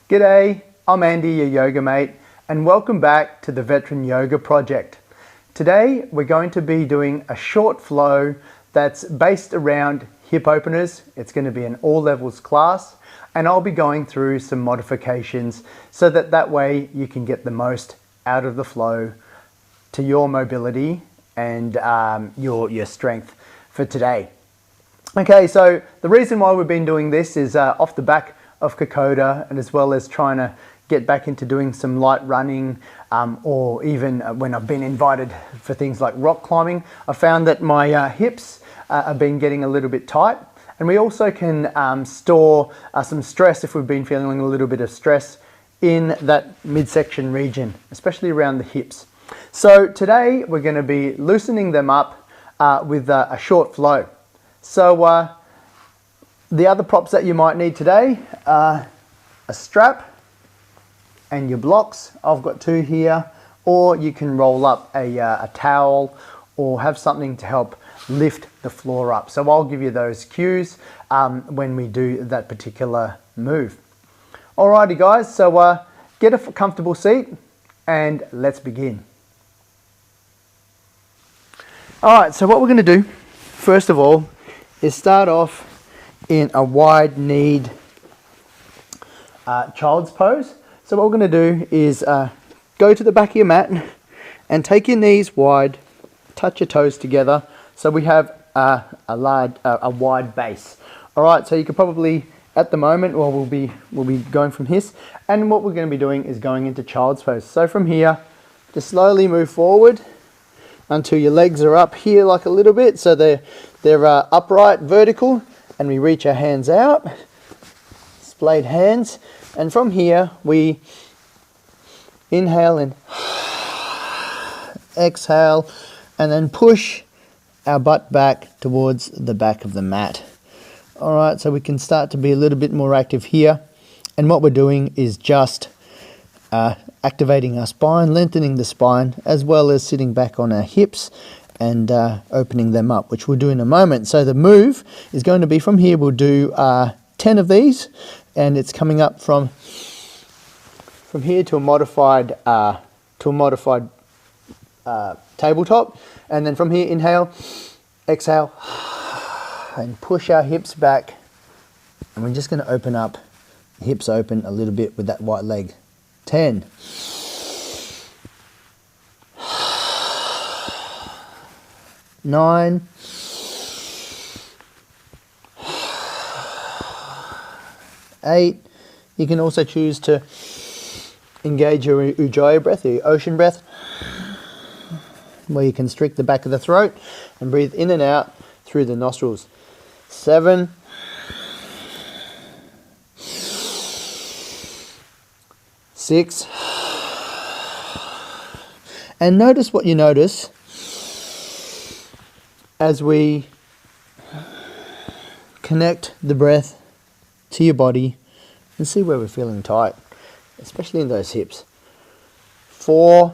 G'day, I'm Andy, your yoga mate, and welcome back to the Veteran Yoga Project. Today we're going to be doing a short flow that's based around hip openers. It's going to be an all levels class, and I'll be going through some modifications so that way you can get the most out of the flow to your mobility and your strength for today. Okay, so the reason why we've been doing this is off the back of Kokoda, and as well as trying to get back into doing some light running, or even when I've been invited for things like rock climbing, I found that my hips have been getting a little bit tight. And we also can store some stress if we've been feeling a little bit of stress in that midsection region, especially around the hips. So today we're going to be loosening them up with a short flow. So the other props that you might need today are a strap and your blocks. I've got two here, or you can roll up a towel or have something to help lift the floor up. So I'll give you those cues when we do that particular move. Alrighty guys, so get a comfortable seat and let's begin. Alright, so what we're going to do first of all is start off in a wide-kneed child's pose. So what we're going to do is go to the back of your mat and take your knees wide, touch your toes together, so we have a wide base. All right, so you could probably at the moment, well, we'll be going from this, and what we're going to be doing is going into child's pose. So from here, just slowly move forward until your legs are up here like a little bit, so they're upright, vertical. And we reach our hands out, splayed hands, and from here we inhale and exhale, and then push our butt back towards the back of the mat. Alright, so we can start to be a little bit more active here, and what we're doing is just activating our spine, lengthening the spine, as well as sitting back on our hips and opening them up, which we'll do in a moment. So the move is going to be from here. We'll do 10 of these, and it's coming up from here to a modified tabletop, and then from here inhale, exhale, and push our hips back, and we're just going to open up, hips open a little bit with that right leg. 10. 9, 8. You can also choose to engage your Ujjayi breath, your ocean breath, where you constrict the back of the throat and breathe in and out through the nostrils. 7, 6, and notice what you notice as we connect the breath to your body and see where we're feeling tight, especially in those hips. 4,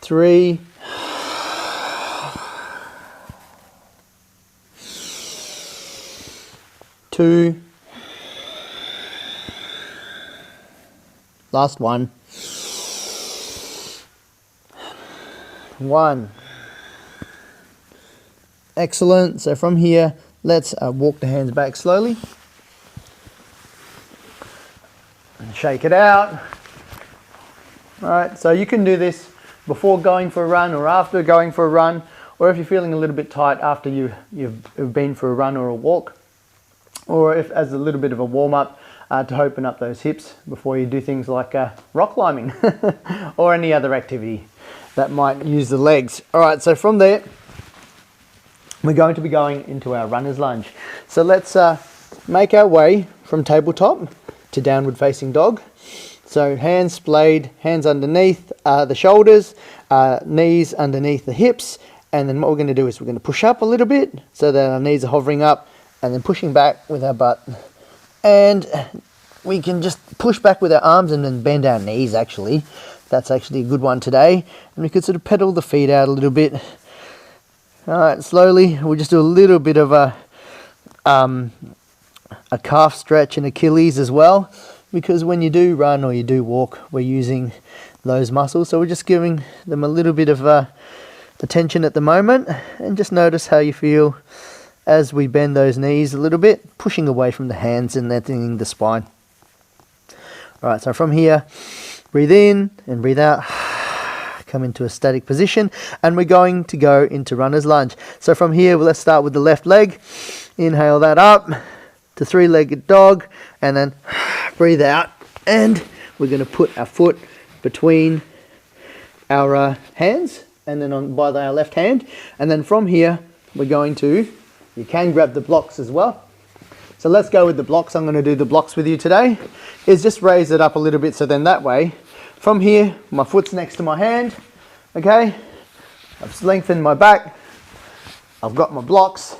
3, 2, last one. 1. Excellent. So from here, let's walk the hands back slowly and shake it out. All right, so you can do this before going for a run or after going for a run, or if you're feeling a little bit tight after you've been for a run or a walk, or if as a little bit of a warm-up to open up those hips before you do things like rock climbing or any other activity that might use the legs. All right, so from there, we're going to be going into our runner's lunge. So let's make our way from tabletop to downward facing dog. So hands splayed, hands underneath the shoulders, knees underneath the hips, and then what we're going to do is we're going to push up a little bit so that our knees are hovering up, and then pushing back with our butt. And we can just push back with our arms and then bend our knees actually. That's actually a good one today. And we could sort of pedal the feet out a little bit. Alright, slowly we'll just do a little bit of a a calf stretch and Achilles as well, because when you do run or you do walk, we're using those muscles. So we're just giving them a little bit of attention at the moment, and just notice how you feel as we bend those knees a little bit, pushing away from the hands and lengthening the spine. All right, so from here, breathe in and breathe out. Come into a static position, and we're going to go into runner's lunge. So from here, let's start with the left leg. Inhale that up to three-legged dog, and then breathe out, and we're going to put our foot between our hands, and then on by our left hand, and then from here we're going to, you can grab the blocks as well. So let's go with the blocks. I'm going to do the blocks with you today. Is just raise it up a little bit, so then that way from here my foot's next to my hand. Okay, I've lengthened my back, I've got my blocks,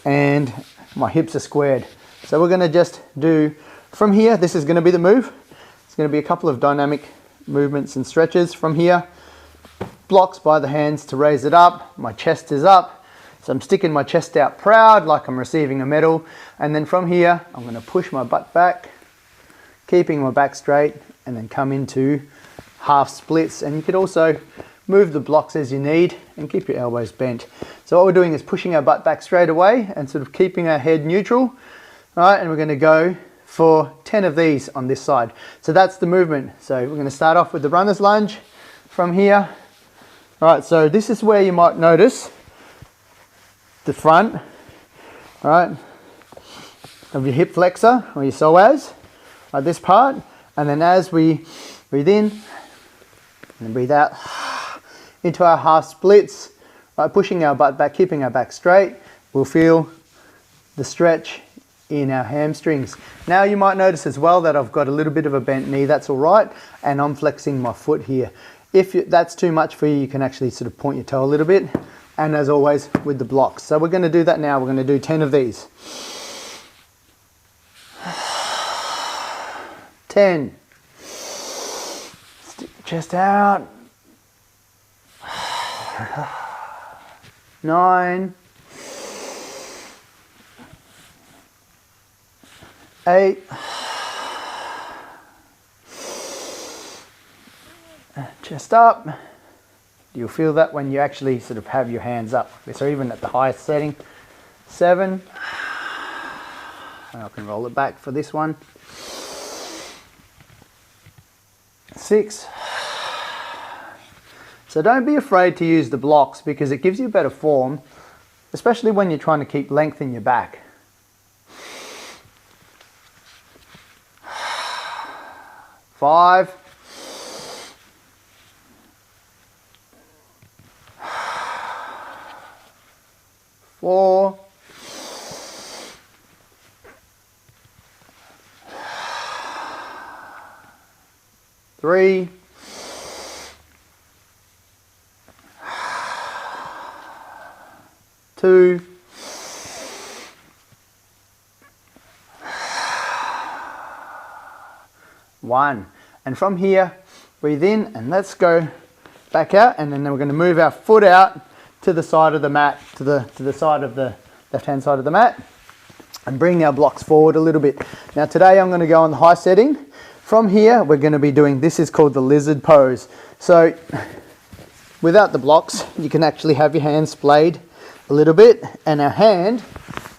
and my hips are squared. So we're going to just do from here, this is going to be the move. It's going to be a couple of dynamic movements and stretches from here. Blocks by the hands to raise it up, my chest is up, so I'm sticking my chest out proud like I'm receiving a medal, and then from here I'm going to push my butt back, keeping my back straight, and then come into half splits. And you could also move the blocks as you need and keep your elbows bent. So what we're doing is pushing our butt back straight away and sort of keeping our head neutral. All right, and we're going to go for 10 of these on this side. So that's the movement. So we're going to start off with the runner's lunge from here. All right, so this is where you might notice the front, all right, of your hip flexor or your psoas, like this part. And then as we breathe in and breathe out into our half splits, right, pushing our butt back, keeping our back straight, we'll feel the stretch in our hamstrings. Now you might notice as well that I've got a little bit of a bent knee. That's all right, and I'm flexing my foot here. If that's too much for you, you can actually sort of point your toe a little bit, and as always with the blocks. So we're going to do that now. We're going to do 10 of these. 10. Stick the chest out. 9. 8. Chest up. You'll feel that when you actually sort of have your hands up. So even at the highest setting. 7. I can roll it back for this one. 6. So don't be afraid to use the blocks, because it gives you better form, especially when you're trying to keep length in your back. 5. 4. 3. 2. 1. And from here, breathe in, and let's go back out, and then we're going to move our foot out to the side of the mat, to the side of the left-hand side of the mat, and bring our blocks forward a little bit. Now today I'm going to go on the high setting. From here, we're going to be doing, this is called the lizard pose. So without the blocks, you can actually have your hands splayed a little bit, and our hand,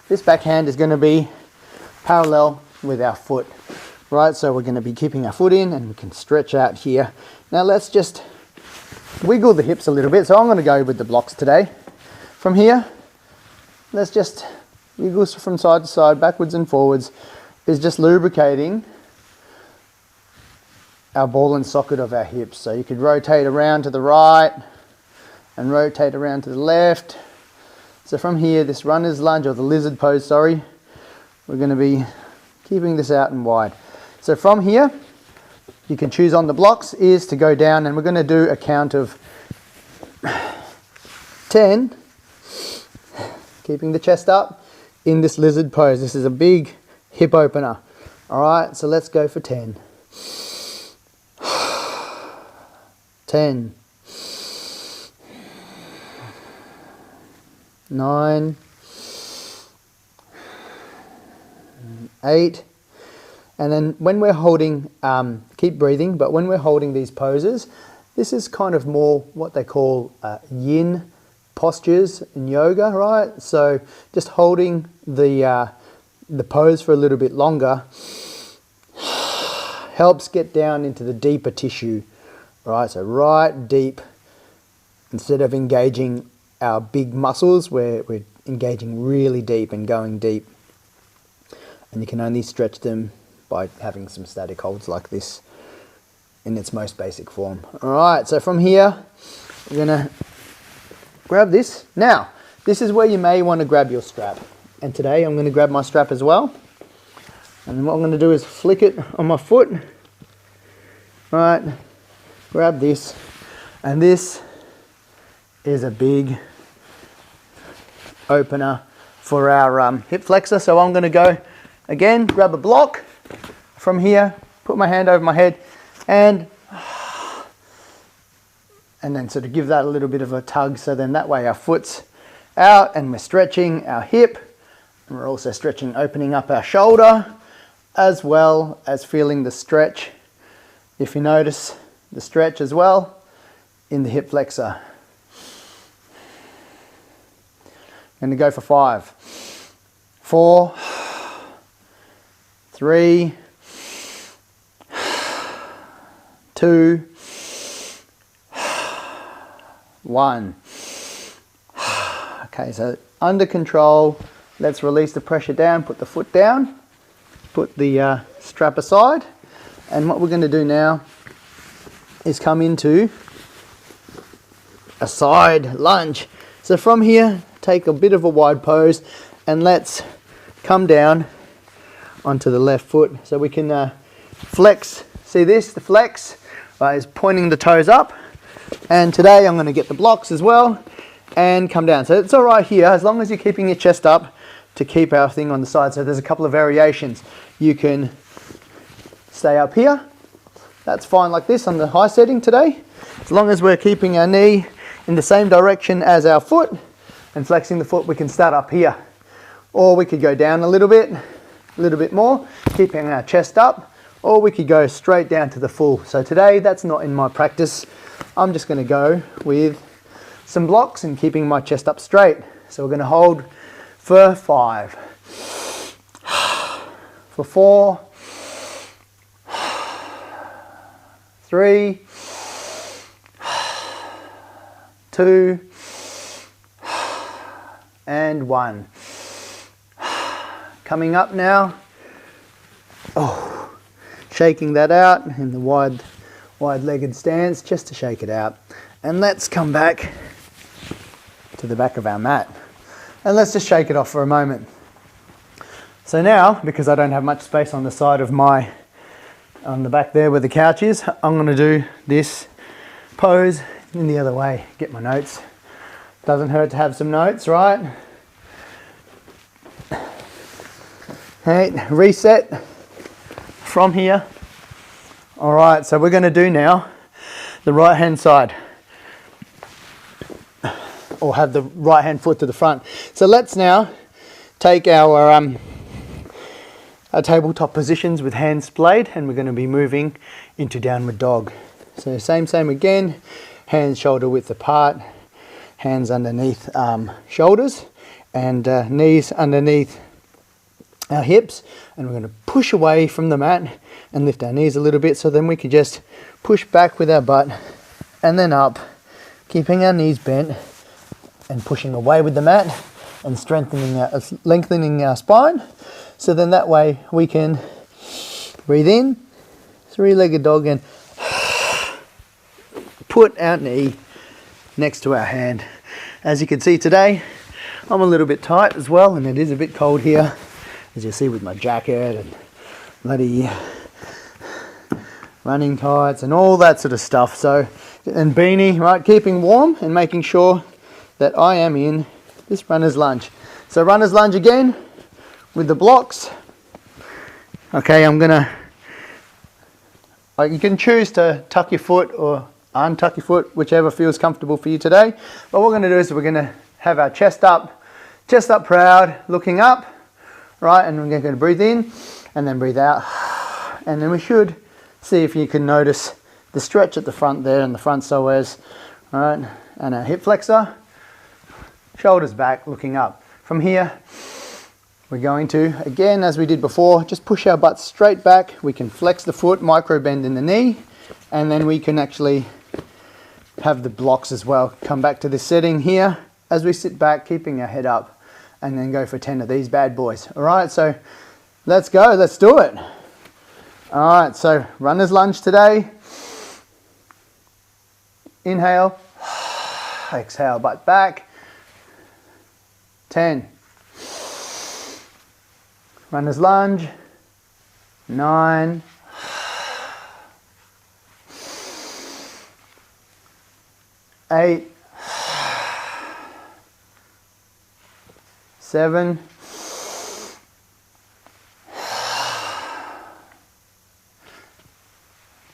this back hand is going to be parallel with our foot. Right, so we're going to be keeping our foot in, and we can stretch out here. Now let's just wiggle the hips a little bit. So I'm going to go with the blocks today. From here, let's just wiggle from side to side, backwards and forwards. Is just lubricating our ball and socket of our hips. So you could rotate around to the right and rotate around to the left. So from here, this runner's lunge, or the lizard pose, sorry, we're going to be keeping this out and wide. So from here, you can choose on the blocks is to go down, and we're going to do a count of 10, keeping the chest up in this lizard pose. This is a big hip opener. All right, so let's go for 10. 10. 9. 8. And then when we're holding, keep breathing, but when we're holding these poses, this is kind of more what they call yin postures in yoga, right? So just holding the pose for a little bit longer helps get down into the deeper tissue, right? So right deep, instead of engaging our big muscles, we're engaging really deep and going deep. And you can only stretch them by having some static holds like this in its most basic form. All right, so from here, we're gonna grab this. Now, this is where you may want to grab your strap. And today I'm gonna grab my strap as well. And then what I'm gonna do is flick it on my foot. All right, grab this. And this is a big opener for our hip flexor. So I'm gonna go, again, grab a block from here, put my hand over my head, and then sort of give that a little bit of a tug, so then that way our foot's out and we're stretching our hip, and we're also stretching, opening up our shoulder, as well as feeling the stretch, if you notice the stretch as well, in the hip flexor. I'm going to go for 5, 4, 3, 2, 1. Okay, so under control. Let's release the pressure down, put the foot down, put the strap aside. And what we're going to do now is come into a side lunge. So from here, take a bit of a wide pose, and let's come down onto the left foot. So we can flex. See this, the flex is pointing the toes up. And today I'm going to get the blocks as well and come down. So it's all right here, as long as you're keeping your chest up to keep our thing on the side. So there's a couple of variations. You can stay up here. That's fine like this on the high setting today. As long as we're keeping our knee in the same direction as our foot and flexing the foot, we can start up here. Or we could go down a little bit more, keeping our chest up. Or we could go straight down to the full. So today, that's not in my practice. I'm just going to go with some blocks and keeping my chest up straight. So we're going to hold for 5, for 4, 3, 2, and 1. Coming up now. Shaking that out in the wide-legged stance, just to shake it out. And let's come back to the back of our mat. And let's just shake it off for a moment. So now, because I don't have much space on the side of on the back there where the couch is, I'm going to do this pose in the other way. Get my notes. Doesn't hurt to have some notes, right? Hey, reset from here. All right, so we're going to do now the right hand side, or have the right hand foot to the front. So let's now take our tabletop positions with hands splayed, and we're going to be moving into downward dog. So same again, hands shoulder width apart, hands underneath shoulders, and knees underneath our hips, and we're going to push away from the mat and lift our knees a little bit, so then we can just push back with our butt and then up, keeping our knees bent and pushing away with the mat and lengthening our spine. So then that way we can breathe in, 3-legged dog, and put our knee next to our hand. As you can see today, I'm a little bit tight as well, and it is a bit cold here, as you see with my jacket and bloody running tights and all that sort of stuff. So, and beanie, right, keeping warm and making sure that I am in this runner's lunge. So runner's lunge again with the blocks. Okay, you can choose to tuck your foot or untuck your foot, whichever feels comfortable for you today. But what we're going to do is we're going to have our chest up proud, looking up. right? And we're going to breathe in and then breathe out. And then we should see if you can notice the stretch at the front there and the front psoas, all right? And our hip flexor, shoulders back, looking up. From here, we're going to, again, as we did before, just push our butt straight back. We can flex the foot, micro bend in the knee, and then we can actually have the blocks as well. Come back to this setting here as we sit back, keeping our head up, and then go for 10 of these bad boys. All right, so let's go, let's do it. All right, so runner's lunge today. Inhale, exhale, butt back. 10. Runner's lunge. 9. 8. 7.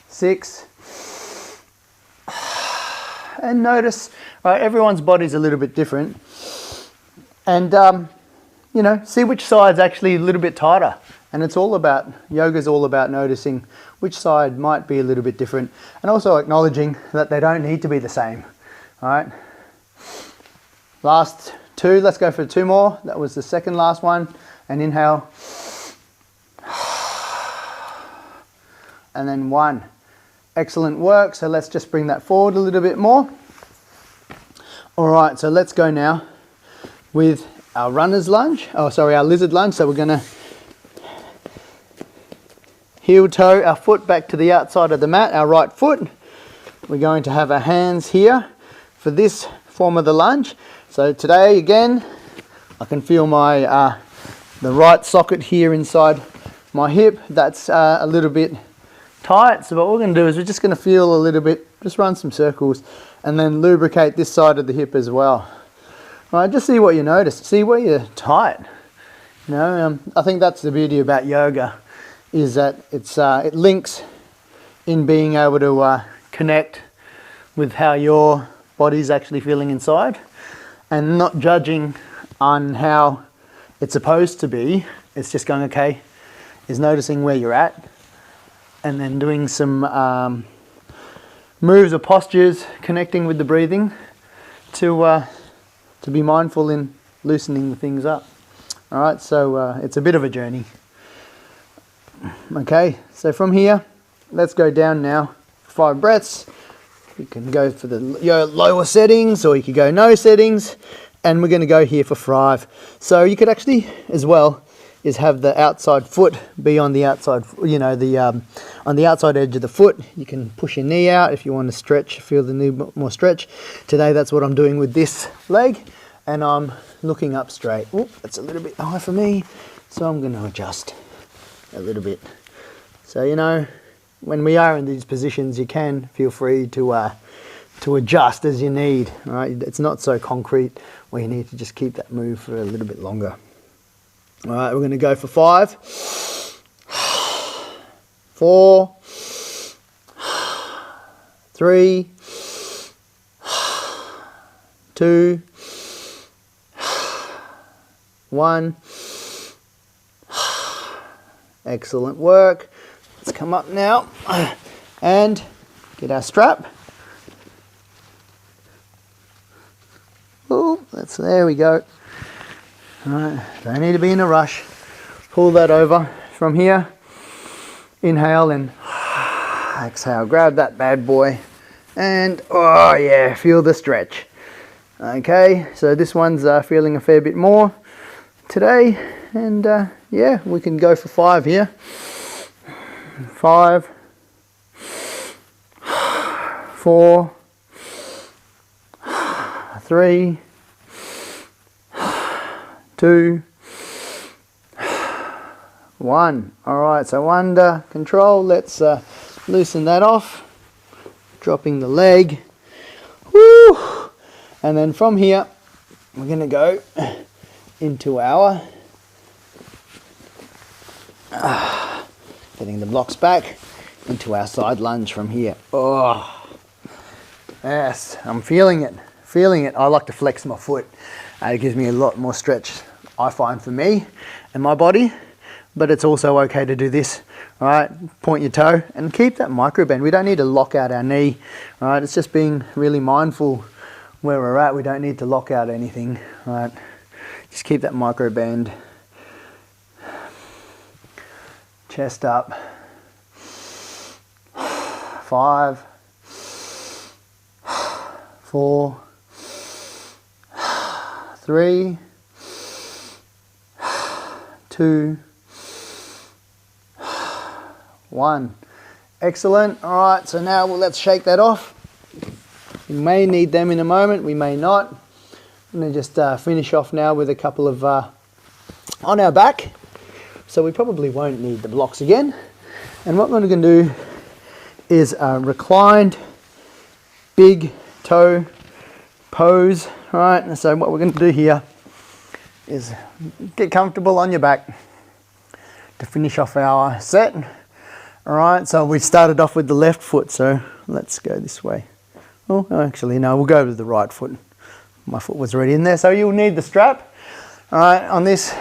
6. And notice, right, everyone's body's a little bit different. And, you know, see which side's actually a little bit tighter. And it's all about, yoga's all about noticing which side might be a little bit different. And also acknowledging that they don't need to be the same, all right? Last 2, let's go for 2 more. That was the second last one. And inhale. And then 1. Excellent work. So let's just bring that forward a little bit more. All right, so let's go now with our runner's lunge. Oh, sorry, our lizard lunge. So we're going to heel toe our foot back to the outside of the mat, our right foot. We're going to have our hands here for this form of the lunge. So today, again, I can feel my the right socket here inside my hip. That's a little bit tight. So what we're going to do is we're just going to feel a little bit, just run some circles, and then lubricate this side of the hip as well. All right, just see what you notice. See where you're tight. You know, I think that's the beauty about yoga, is that it links in being able to connect with how your body's actually feeling inside, and not judging on how it's supposed to be. It's just going, okay, is noticing where you're at, and then doing some moves or postures, connecting with the breathing to be mindful in loosening the things up. All right, so it's a bit of a journey. Okay, so from here, let's go down now. 5 breaths. You can go for the lower settings, or you could go no settings, and we're going to go here for 5. So you could actually, as well, is have the outside foot be on the outside, you know, the on the outside edge of the foot. You can push your knee out if you want to stretch, feel the knee more stretch. Today, that's what I'm doing with this leg, and I'm looking up straight. Oop, that's a little bit high for me, so I'm going to adjust a little bit. So, you know, when we are in these positions, you can feel free to adjust as you need. Right? It's not so concrete where you need to just keep that move for a little bit longer. All right, we're going to go for 5, 4, 3, 2, 1. Excellent work. Let's come up now and get our strap. Oh, there we go. All right, don't need to be in a rush. Pull that over from here. Inhale and exhale. Grab that bad boy, and oh yeah, feel the stretch. Okay, so this one's feeling a fair bit more today, and yeah, we can go for 5 here. 5, 4, 3, 2, 1. All right, so under control. Let's loosen that off. Dropping the leg. Woo! And then from here, we're going to go into our getting the blocks back into our side lunge from here. Oh, yes, I'm feeling it. I like to flex my foot. It gives me a lot more stretch I find for me and my body, but it's also okay to do this. All right, point your toe and keep that micro bend. We don't need to lock out our knee. All right, it's just being really mindful where we're at. We don't need to lock out anything. All right, just keep that micro bend. Chest up. 5, 4, 3, 2, 1. Excellent. All right, so now let's shake that off. We may need them in a moment, we may not. I'm going to just finish off now with a couple of on our back. So we probably won't need the blocks again. And what we're going to do is a reclined big toe pose. All right, and so what we're going to do here is get comfortable on your back to finish off our set. All right, so we started off with the left foot, so let's go this way. Oh, actually, no, we'll go with the right foot. My foot was already in there, so you'll need the strap, all right, on this.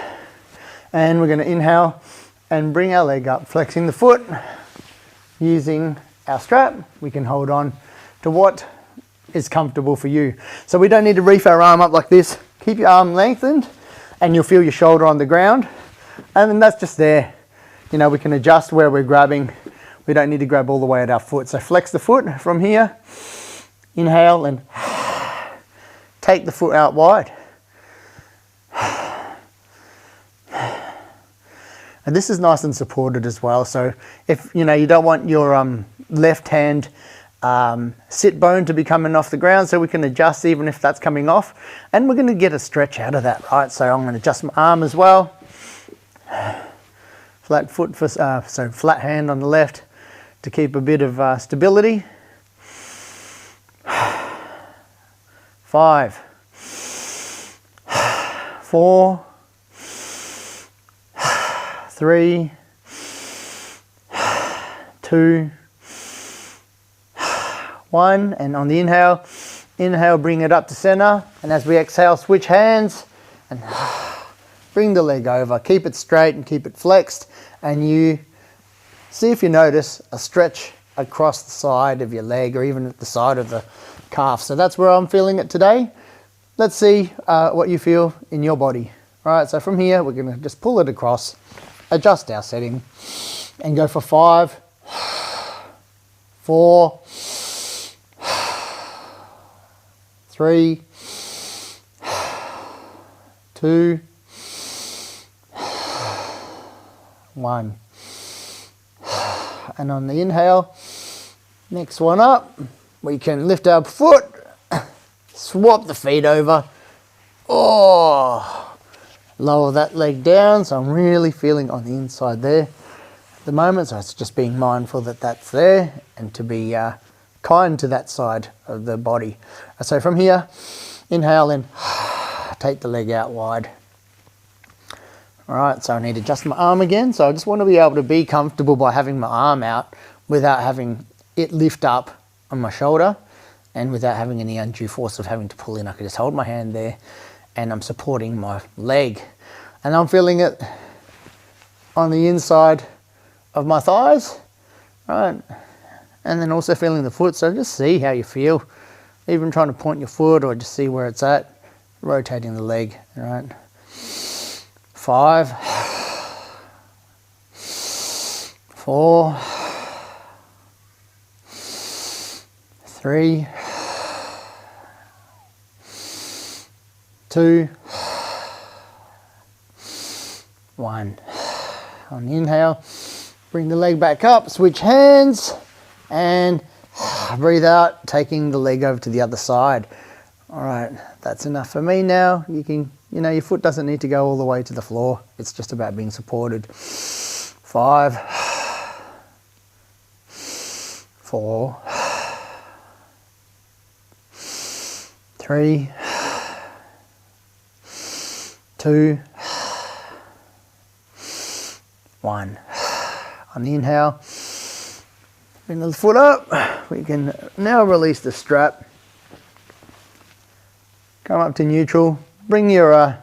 And we're going to inhale and bring our leg up, flexing the foot. Using our strap, we can hold on to what is comfortable for you. So we don't need to reef our arm up like this. Keep your arm lengthened and you'll feel your shoulder on the ground. And then that's just there. You know, we can adjust where we're grabbing. We don't need to grab all the way at our foot. So flex the foot from here. Inhale and take the foot out wide. And this is nice and supported as well. So if you know you don't want your left hand sit bone to be coming off the ground, so we can adjust even if that's coming off. And we're going to get a stretch out of that, right? So I'm going to adjust my arm as well. Flat foot for so flat hand on the left to keep a bit of stability. 5, 4, 3, 2, 1, and on the inhale, bring it up to center, and as we exhale, switch hands and bring the leg over. Keep it straight and keep it flexed, and you see if you notice a stretch across the side of your leg or even at the side of the calf. So that's where I'm feeling it today. Let's see what you feel in your body. All right, so from here, we're going to just pull it across, adjust our setting, and go for 5, 4, 3, 2, 1. And on the inhale, next one up, we can lift our foot, swap the feet over. Oh, lower that leg down. So I'm really feeling on the inside there at the moment. So it's just being mindful that that's there and to be kind to that side of the body. So from here, inhale and take the leg out wide. All right, so I need to adjust my arm again. So I just want to be able to be comfortable by having my arm out without having it lift up on my shoulder and without having any undue force of having to pull in. I can just hold my hand there and I'm supporting my leg. And I'm feeling it on the inside of my thighs, right? And then also feeling the foot. So just see how you feel. Even trying to point your foot or just see where it's at. Rotating the leg, all right? 5, 4, 3, 2, 1. On the inhale, bring the leg back up, switch hands, and breathe out, taking the leg over to the other side. All right, that's enough for me now. You can, you know, your foot doesn't need to go all the way to the floor. It's just about being supported. 5, 4, 3, 2, 1. On the inhale, bring the foot up. We can now release the strap. Come up to neutral. Bring your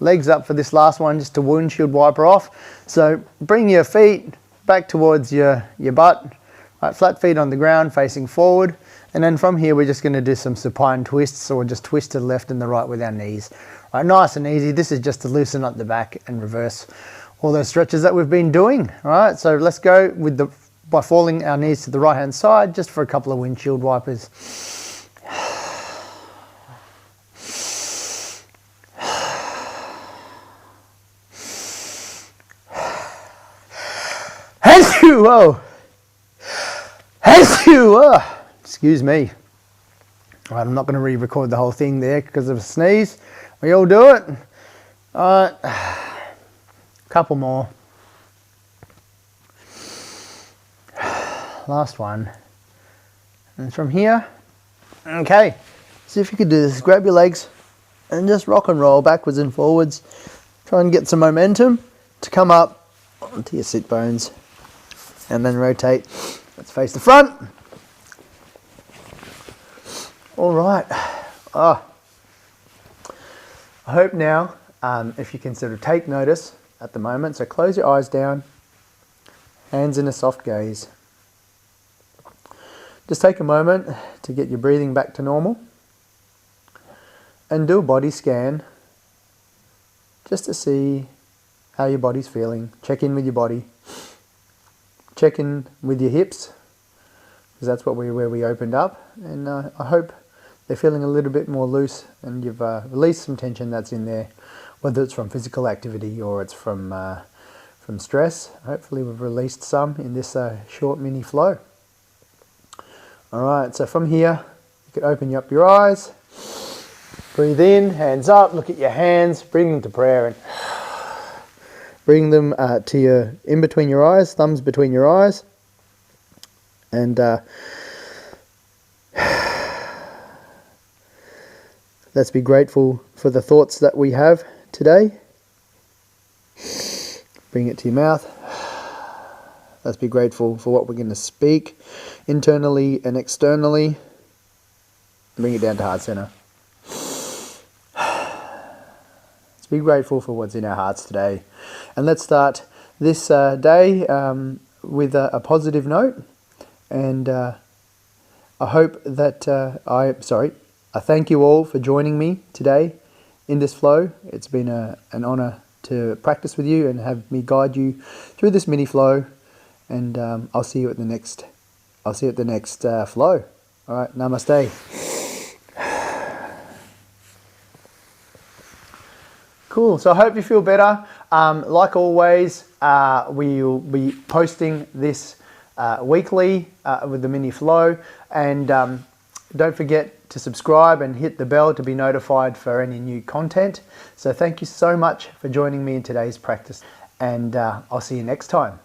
legs up for this last one, just to windshield wiper off. So bring your feet back towards your butt, right, flat feet on the ground facing forward. And then from here, we're just going to do some supine twists, or just twist to the left and the right with our knees. Right, nice and easy. This is just to loosen up the back and reverse all those stretches that we've been doing. All right, so let's go by falling our knees to the right hand side, just for a couple of windshield wipers. Whoa. Excuse me. All right, I'm not going to re-record the whole thing there because of a sneeze. We all do it. All right, couple more. Last one. And from here, okay, see if you could do this. Grab your legs and just rock and roll backwards and forwards. Try and get some momentum to come up onto your sit bones. And then rotate. Let's face the front. All right. I hope now, if you can sort of take notice at the moment, so close your eyes down, hands in a soft gaze. Just take a moment to get your breathing back to normal and do a body scan just to see how your body's feeling. Check in with your body. Check in with your hips, because that's where we opened up, and I hope they're feeling a little bit more loose and you've released some tension that's in there, whether it's from physical activity or it's from stress. Hopefully we've released some in this short mini flow. Alright, so from here you can open up your eyes, breathe in, hands up, look at your hands, bring them to prayer and bring them to your, in between your eyes, thumbs between your eyes. And let's be grateful for the thoughts that we have today. Bring it to your mouth. Let's be grateful for what we're going to speak internally and externally. Bring it down to heart center. Be grateful for what's in our hearts today. And let's start this day with a positive note. And I hope that I thank you all for joining me today in this flow. It's been an honor to practice with you and have me guide you through this mini flow. And I'll see you at the next flow. All right, namaste. Cool, so I hope you feel better. Like always, we'll be posting this weekly with the mini flow, and don't forget to subscribe and hit the bell to be notified for any new content. So thank you so much for joining me in today's practice, and I'll see you next time.